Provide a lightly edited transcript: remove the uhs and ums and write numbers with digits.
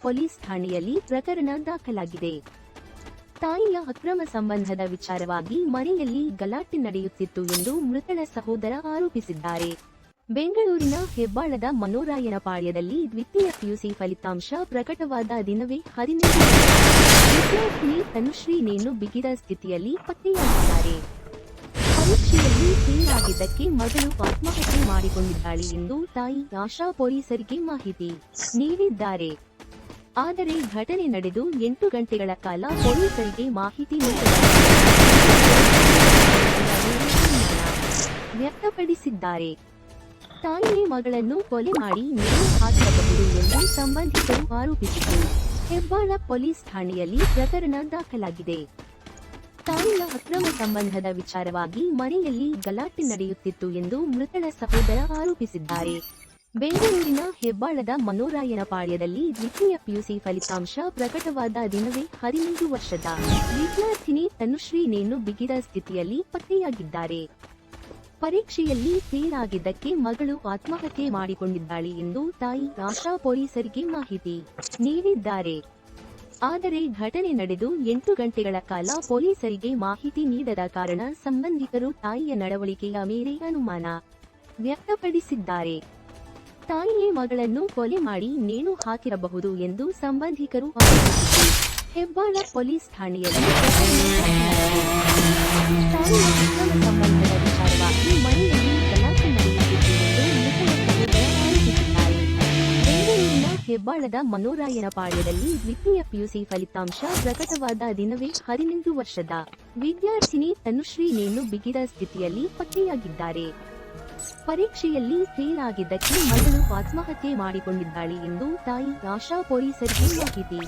Police ಠಾಣೆಯಲ್ಲಿ ಪ್ರಕರಣ ದಾಖಲಾಗಿದೆ. ತಾಯಿಯ ಅಕ್ರಮ ಸಂಬಂಧದ ವಿಚಾರವಾಗಿ ಮನೆಯಲ್ಲಿ ಗಲಾಟೆ ನಡೆಯುತ್ತಿತ್ತು ಎಂದು ಮೃತಳ ಸಹೋದರ ಆರೋಪಿಸಿದ್ದಾರೆ. ಬೆಂಗಳೂರಿನ ಹೆಬ್ಬಾಳದ ಮನೋರಾಯನಪಾಳ್ಯದಲ್ಲಿ ದ್ವಿತೀಯ ಪಿಯುಸಿ ಫಲಿತಾಂಶ ಪ್ರಕಟವಾದ ದಿನವೇ 17 ವಿದ್ಯಾರ್ಥಿನಿ ತನುಶ್ರೀ ನೇಣು ಬಿಗಿದ ಸ್ಥಿತಿಯಲ್ಲಿ ಪತ್ತೆಯಾಗಿದ್ದಾರೆ. ಪರೀಕ್ಷೆಯಲ್ಲಿ ಫೇಲ್ ಆಗಿದ್ದಕ್ಕೆ ಮಗಳು ಆತ್ಮಹತ್ಯೆ ಮಾಡಿಕೊಂಡಿದ್ದಾಳೆ ಎಂದು ತಾಯಿ ಆಶಾ ಪೊಲೀಸರಿಗೆ ಮಾಹಿತಿ ನೀಡಿದ್ದಾರೆ. ಆದರೆ ಘಟನೆ ನಡೆದು 8 ಗಂಟೆಗಳ ಕಾಲ ಪೊಲೀಸರಿಗೆ ಮಾಹಿತಿ ವ್ಯಕ್ತಪಡಿಸಿದ್ದಾರೆ. ತಾಯಿಯೇ ಮಗಳನ್ನು ಕೊಲೆ ಮಾಡಿ ನೇಣು ಹಾಕಬಹುದು ಎಂದು ಸಂಬಂಧಿಕರು ಆರೋಪಿಸಿದ್ದು, ಹೆಬ್ಬಾಳ ಪೊಲೀಸ್ ಠಾಣೆಯಲ್ಲಿ ಪ್ರಕರಣ ದಾಖಲಾಗಿದೆ. ತಾಯಿಯ ಅಕ್ರಮ ಸಂಬಂಧದ ವಿಚಾರವಾಗಿ ಮನೆಯಲ್ಲಿ ಗಲಾಟೆ ನಡೆಯುತ್ತಿತ್ತು ಎಂದು ಮೃತಳ ಸಹೋದರ ಆರೋಪಿಸಿದ್ದಾರೆ. ಬೆಂಗಳೂರಿನ ಹೆಬ್ಬಾಳದ ಮನೋರಾಯನಪಾಳ್ಯದಲ್ಲಿ ದ್ವಿತೀಯ ಪಿಯುಸಿ ಫಲಿತಾಂಶ ಪ್ರಕಟವಾದ ದಿನವೇ 15 ವರ್ಷದ ವಿದ್ಯಾರ್ಥಿನಿ ತನುಶ್ರೀ ನೇಣು ಬಿಗಿದ ಸ್ಥಿತಿಯಲ್ಲಿ ಪತ್ತೆಯಾಗಿದ್ದಾರೆ. ಪರೀಕ್ಷೆಯಲ್ಲಿ ಫೇಲ್ ಆಗಿದ್ದಕ್ಕೆ ಮಗಳು ಆತ್ಮಹತ್ಯೆ ಮಾಡಿಕೊಂಡಿದ್ದಾಳೆ ಎಂದು ತಾಯಿ ಆಶಾ ಪೊಲೀಸರಿಗೆ ಮಾಹಿತಿ ನೀಡಿದ್ದಾರೆ. ಆದರೆ ಘಟನೆ ನಡೆದು 8 ಗಂಟೆಗಳ ಕಾಲ ಪೊಲೀಸರಿಗೆ ಮಾಹಿತಿ ನೀಡದ ಕಾರಣ ಸಂಬಂಧಿಕರು ತಾಯಿಯ ನಡವಳಿಕೆಯ ಮೇಲೆ ಅನುಮಾನ ವ್ಯಕ್ತಪಡಿಸಿದ್ದಾರೆ. ತಾಯಿಯೇ ಮಗಳನ್ನು ಕೊಲೆ ಮಾಡಿ ನೇಣು ಹಾಕಿರಬಹುದು ಎಂದು ಸಂಬಂಧಿಕರು ಆರೋಪಿಸಿದ್ದು, ಹೆಬ್ಬಾಳ ಪೊಲೀಸ್ ಠಾಣೆಯಲ್ಲಿ ತಾಯಿಯ ಅಕ್ರಮ ಸಂಬಂಧದ ವಿಚಾರವಾಗಿ ಮನೆಯಲ್ಲಿ ಗಲಾಟೆ ನಡೆಯುತ್ತಿತ್ತು ಎಂದು ಮೃತಳ ಸಹೋದರ ಆರೋಪಿಸಿದ್ದಾರೆ. ಬೆಂಗಳೂರಿನ ಹೆಬ್ಬಾಳದ ಮನೋರಾಯನಪಾಳ್ಯದಲ್ಲಿ ದ್ವಿತೀಯ ಪಿಯುಸಿ ಫಲಿತಾಂಶ ಪ್ರಕಟವಾದ ದಿನವೇ 15 ವರ್ಷದ ವಿದ್ಯಾರ್ಥಿನಿ ತನುಶ್ರೀ ನೇಣು ಬಿಗಿದ ಸ್ಥಿತಿಯಲ್ಲಿ ಪತ್ತೆಯಾಗಿದ್ದಾರೆ. ಪರೀಕ್ಷೆಯಲ್ಲಿ ಫೇಲ್ ಆಗಿದ್ದಕ್ಕೆ ಮಗಳು ಆತ್ಮಹತ್ಯೆ ಮಾಡಿಕೊಂಡಿದ್ದಾಳೆ ಎಂದು ತಾಯಿ ಆಶಾ ಪೊಲೀಸರಿಗೆ ಮಾಹಿತಿ